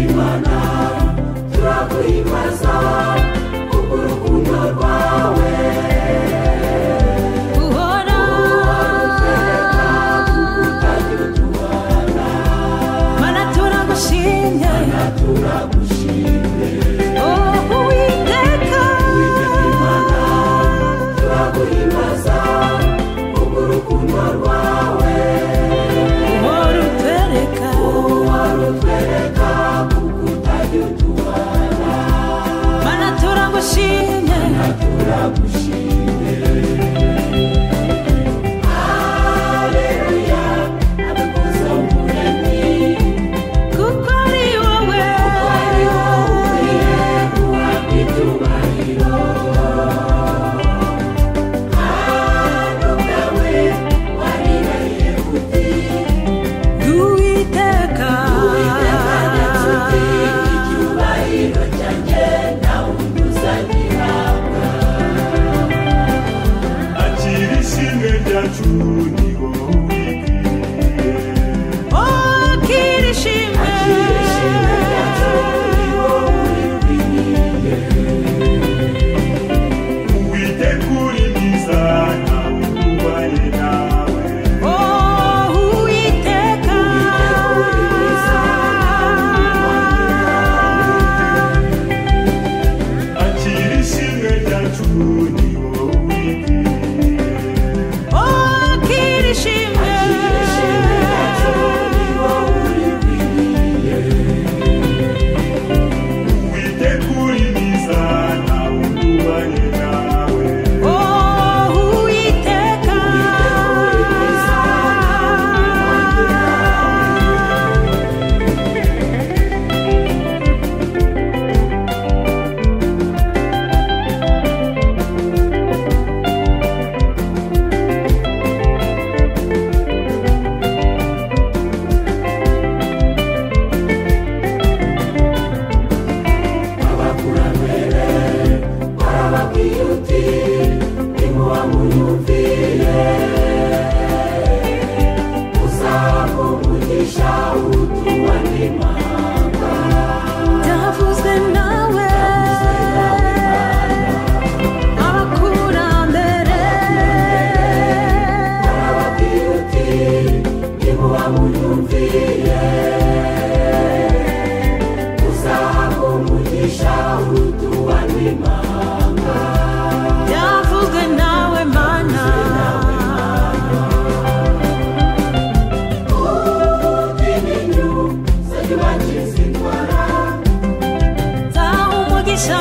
Imana turaguhimbaza kubw'urukundo rwawe uhora utwereka kutagira utubana Mana turagushimye Uwiteka Imana turaguhimbaza kubw'urukundo rwawe uhora utwereka kutagira utubana Mana turagushimye Haleluya abikuza umuremyi kuko ari wowe ukwiye guhabwa icyubahiro kandi ubwawe warirahiye uti Uwiteka ndetse uti icyubahiro cyanjye nta wundi uzagihabwa akira ishimwe ryacu ni wowe ubikwiye akira ishimwe ryacu ni wowe ubikwiye Uwiteka uri mwiza nta wundi ubanye nawe Uwiteka uri mwiza akira ishimwe ryacu ni wowe ubikwiye akira ishimwe ryacu ni wowe ubikwiye Uwiteka uri mwiza nta wundi ubanye nawe Uwiteka uri mwiza abakurambere barababwiye uti nimuba munyumviye uzahabwa umugisha urutuba n'imanga byavuzwe nawe abakurambere barababwiye uti nimuba munyumviye uzahabwa umugisha urutuba n'imanga byavuzwe nawe Mana utinyu zayubakiza indwara zaha umugisha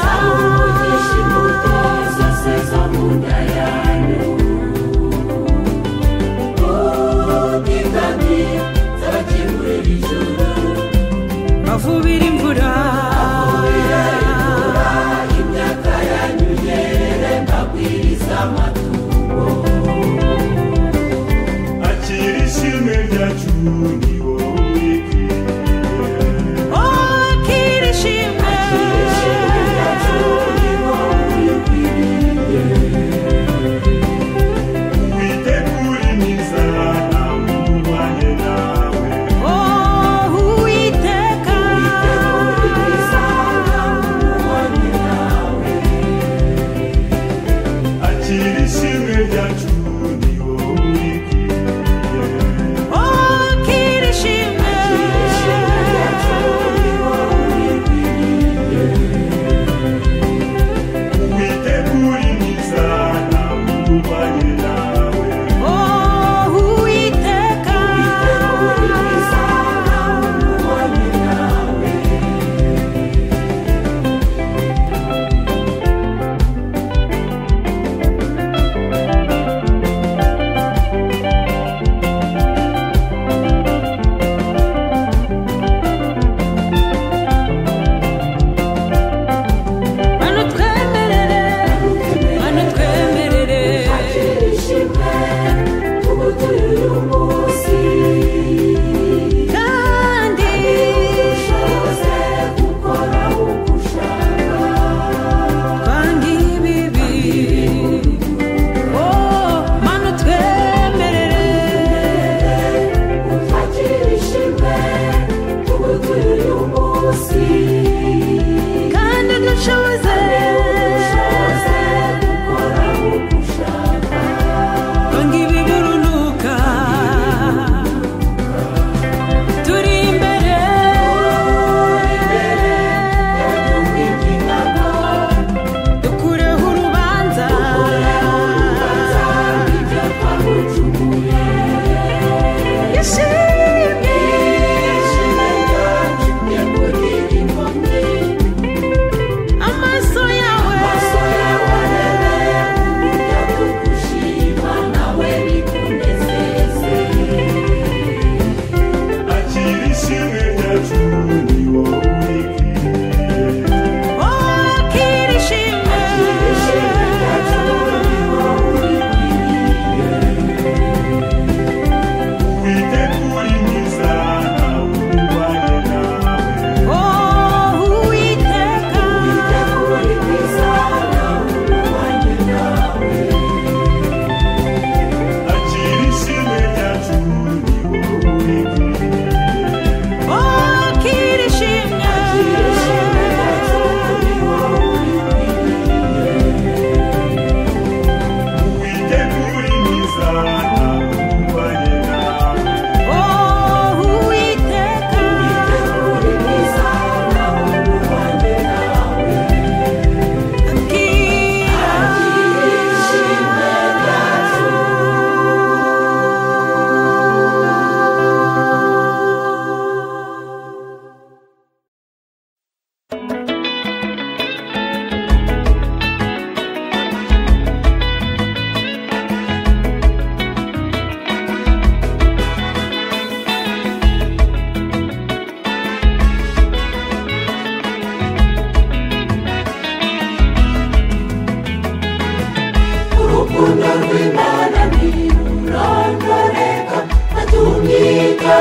imbuto zose zo mu nda yanyu utingami zabakingurira ijuru bavubira imvura imyaka yanyu yere mbabwiriza amatungo akira ishimwe ryacu ni wowe ubikwiye akira ishimwe ryacu ni wowe ubikwiye Uwiteka uri mwiza nta wundi ubanye nawe Uwiteka uri mwiza nta wundi ubanye nawe akira ishimwe ryacu ni wowe ubikwiye akira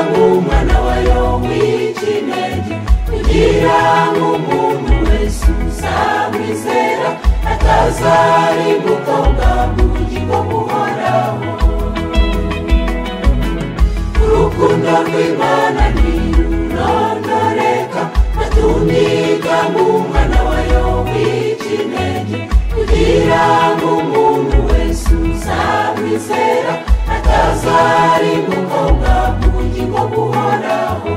nk'umwana wayo w'ikinege kugira ngo umuntu wese uzamwizera atazarimbuka ubwabwo ubugingo buhoraho. Urukundo rw'Imana ntirurondoreka natuniga nk'umwana wayo w'ikinege kugira ngo umuntu wese uzamwizera atazarimbuka ubwabwo ubugingo buhoraho.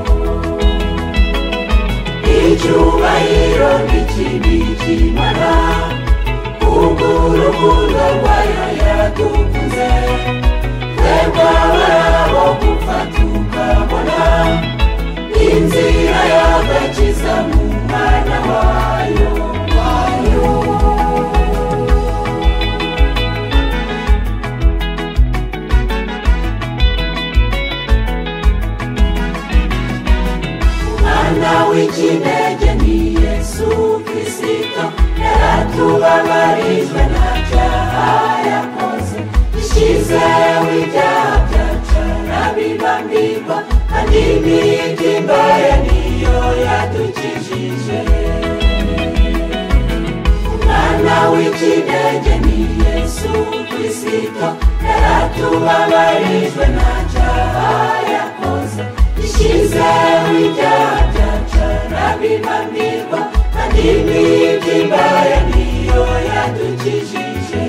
Icyubahiro n'ikibikimana kubw'urukundo rwayo yadukunze twebwe abarabo gupfa tukabona inzira y'agakiza mu mwana wayo. Umwana w'ikinege ni Yesu Kristo yaratubabarijwe nta cyaha yakoze ishizeho ibyaha byacu arabibambirwa kandi imitima ye niyo yadukijije. Umwana w'ikinege ni Yesu Kristo yaratubabarijwe nta cyaha yakoze ishizeho ibyaha byacu arabibambirwa kandi imitima ye niyo yadukijije.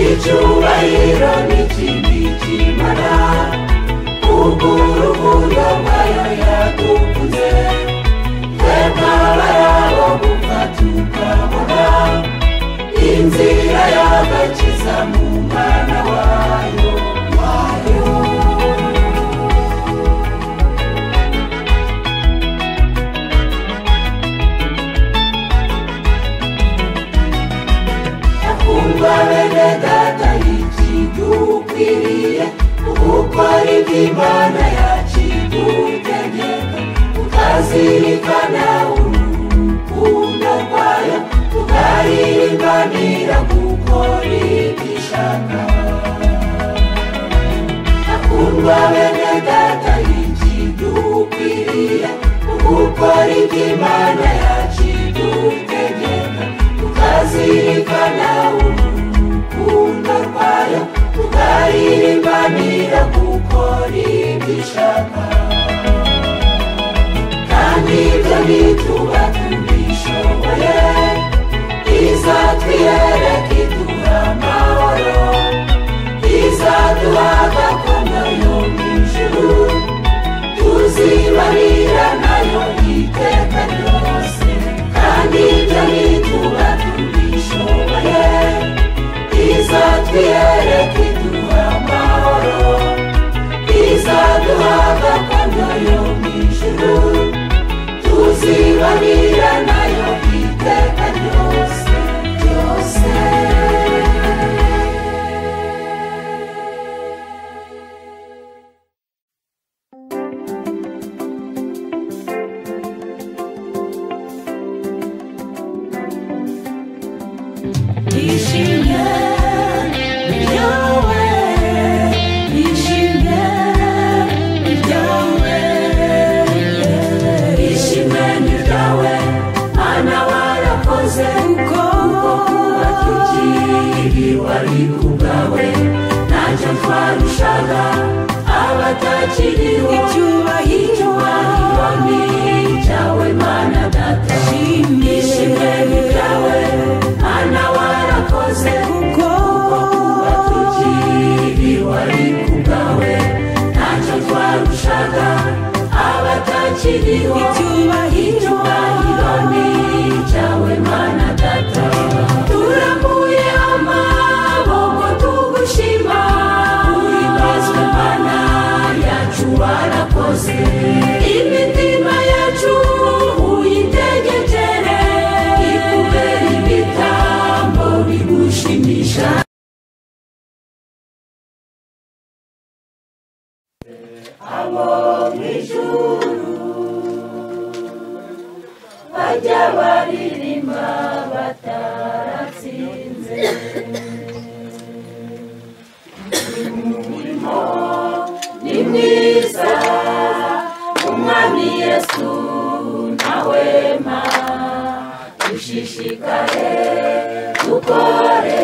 Icyubahiro n'ikibikimana kubw'urukundo rwayo yadukunze twebwe abarabo gupfa tukabona inzira y'agakiza mu mwana wayo. Bene data ikidukwiriye gukora iby'Imana yakidutegeka tukazirikana urukundo rwayo tukaririmbanira gukora ibyo ishaka. Akundwa bene data ikidukwiriye gukora iby'Imana yakidutegeka tukazirikana urukundo rwayo tukaririmbanira gukora ibyo ishaka. Kandi ibyo nituba tubishoboye izatwiyereka iduha amahoro izaduha gakondo yo mu ijuru tuzibanira nayo iteka ryose. Kandi ibyo nituba tubishoboye izatwiyereka iduha amahoro izaduha gakondo yo mu ijuru tuzibanira nayo iteka ryose ryose. Wari kubwawe ntacyo twarushaga abatakiriho. Icyubahiro ni icyawe Mana Data ishimwe ni ryawe Mana warakoze kuko kuba tukiri wari kubwawe ntacyo twarushaga abatakiriho. Icyubahiro ni icyawe Mana Data turambuye amaboko tugushima uhimbazwe Mana yacu warakoze. Imitima yacu uyitegekere ikubera ibitambo bigushimisha. Abo mw'ijuru bajya baririmba bataratsinze umurimo ni mwiza umwami Yesu ntahwema dushishikare dukore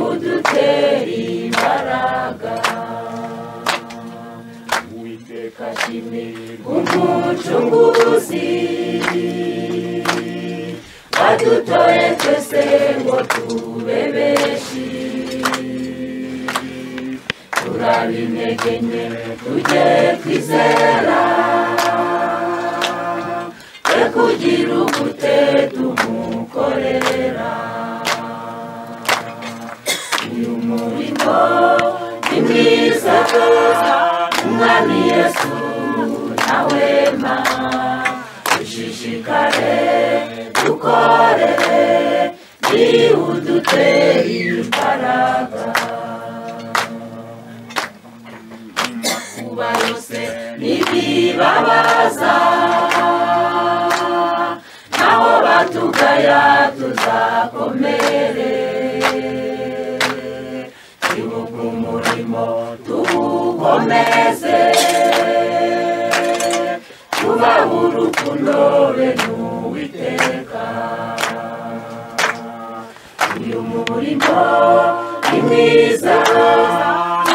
udutera imbaraga Uwiteka ashimwe umucunguzi wadutoye twese ngo tube benshi turabintege nke tujye twizera twe kugira ubute tumukorera uyu murimo ni mwiza umwami Yesu ntahwema dushishikare dukore udutera imbaraga amakuba yose n'ibibabaza naho batugaya tuzakomere ibuka umurimo tuwukomeze tubahe urukundo be n'Uwiteka uyu murimo ni mwiza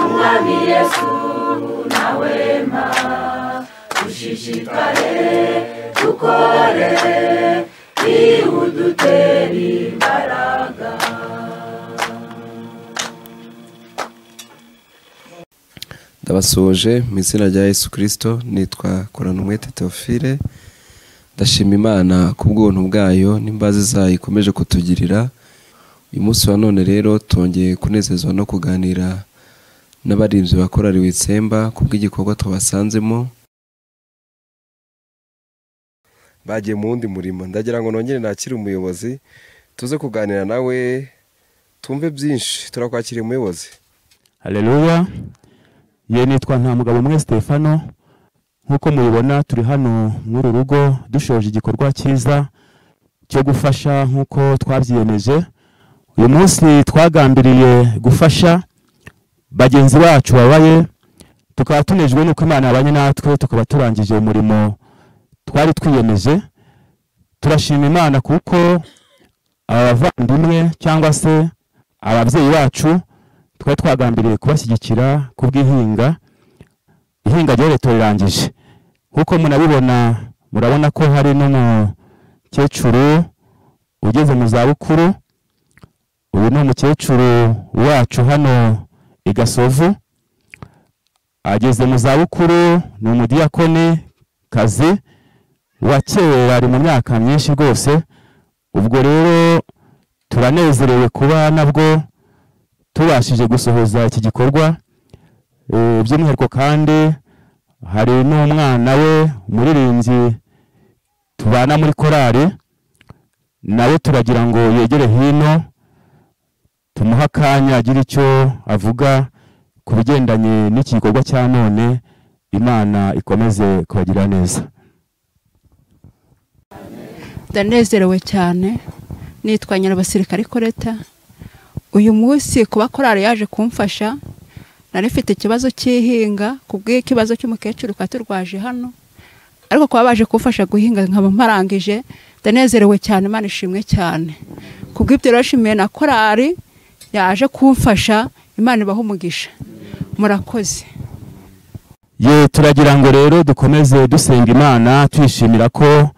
umwami Yesu ntahwema dushishikare dukore udutera imbaraga Ndabasoje mu izina rya Yesu Kristo nitwa Koranumwete Theophile ndashima Imana kubw'ubuntu bwayo n'imbazi zayo ikomeje kutugirira uyu munsi wa none rero tongeye kunezezwa no kuganira n'abarinzi bakorari Witsemba kubw'igikorwa tubasanzemo bagiye mu wundi murimo ndagira ngo nongere nakire umuyobozi tuze kuganira nawe tumve byinshi turakwakira umuyobozi. Haleluya. Ye nitwa Ntamugabo mwe Stefano nkuko mubibona turi hano muri rugo dushoje igikorwa cyiza cyo gufasha nkuko twabyiyemeje uyu munsi twagambiriye gufasha bagenzi bacu babaye tukaba tunejwe nuko Imana yabanye natwe tukaba turangije umurimo twari twiyemeje turashima Imana kuko abavandimwe cyangwa se ababyeyi bacu twari twagambiriye kubashyigikira kubw'ihinga ihinga ryo leta rirangije nkuko munabibona murabona ko hari n'umukecuru ugeze mu zabukuru uyu ni umukecuru wacu hano i Gasovu ageze mu zabukuru ni umudiyakoni kazi wa kera ari mu myaka myinshi rwose ubwo rero turanezerewe kuba nabwo tubashije gusohoza iki gikorwa by'umwihariko kandi hari n'umwana we umuririmbyi tubana muri korari nawe turagira ngo yegere hino tumuha akanya agira icyo avuga ku bigendanye n'iki gikorwa cya none Imana ikomeze kubagira neza. Ndanezerewe cyane nitwa Nyirabasirikare Koreta uyu munsi kuba korari yaje kumfasha nari mfite ikibazo cy'ihinga kubw'ikibazo cy'umukecuru kwaturwaje hano ariko kuba baje kumfasha guhinga nkaba mparangije ndanezerewe cyane Imana ishimwe cyane kubw'ibyo rashimiye na korari yaje kumfasha Imana ibaha umugisha murakoze. Ye turagira ngo rero dukomeze dusenga Imana twishimira ko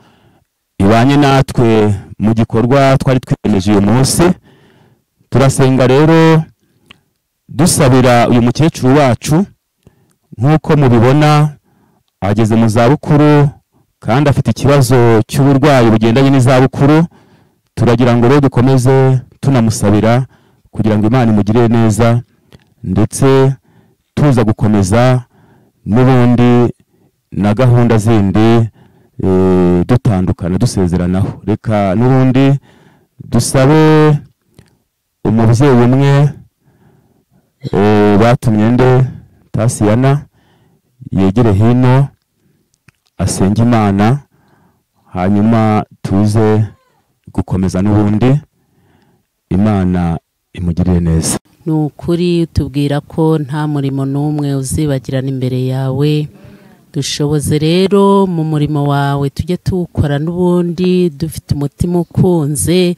ibanye natwe mu gikorwa twari twiyemeje uyu munsi turasenga rero dusabira uyu mukecuru wacu nkuko mubibona ageze mu zabukuru kandi afite ikibazo cy'uburwayi bugendanye n'izabukuru turagira ngo rero dukomeze tunamusabira kugira ngo Imana imugirire neza ndetse tuza gukomeza n'ubundi na gahunda zindi dutandukana dusezeranaho reka n'ubundi dusabe umubyeyi umwe batumye nde Tasiyana yegere hino asenge Imana hanyuma tuze gukomeza n'ubundi Imana imugirire neza. ni ukuri tubwira ko nta murimo n'umwe uzibagirana imbere yawe. Dushoboze rero mu murimo wawe tujye tuwukora n'ubundi dufite umutima ukunze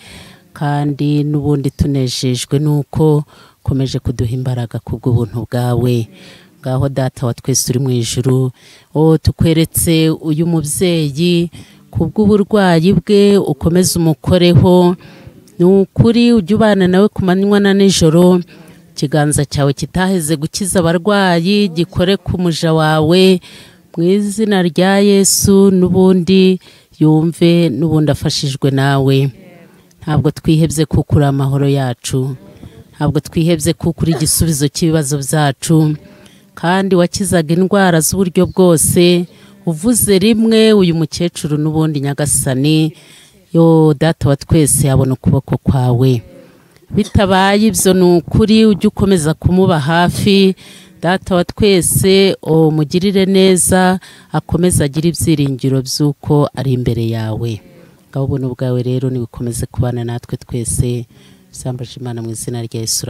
kandi n'ubundi tunejejwe nuko ukomeje kuduha imbaraga kubw'ubuntu bwawe. Ngaho Data wa twese uri mu ijuru, tukweretse uyu mubyeyi kubw'uburwayi bwe, ukomeze umukoreho. Ni ukuri ujye ubana nawe ku manywa na nijoro, ikiganza cyawe kitaheze gukiza abarwayi gikore ku muja wawe mu izina rya Yesu, n'ubundi yumve n'ubundi afashijwe nawe. Ntabwo twihebye kuko uri amahoro yacu, ntabwo twihebye kuko uri igisubizo cy'ibibazo byacu, kandi wakizaga indwara z'uburyo bwose. Uvuze rimwe uyu mukecuru n'ubundi Nyagasani, yo Data wa twese yabona ukuboko kwawe. Bitabaye ibyo ni ukuri ujye ukomeza kumuba hafi. Data wa twese umugirire neza, akomeze agire ibyiringiro by'uko ari imbere yawe. Ngaho ubuntu bwawe rero nibukomeze kubana natwe twese. Sambaje Imana mu izina rya Yesu.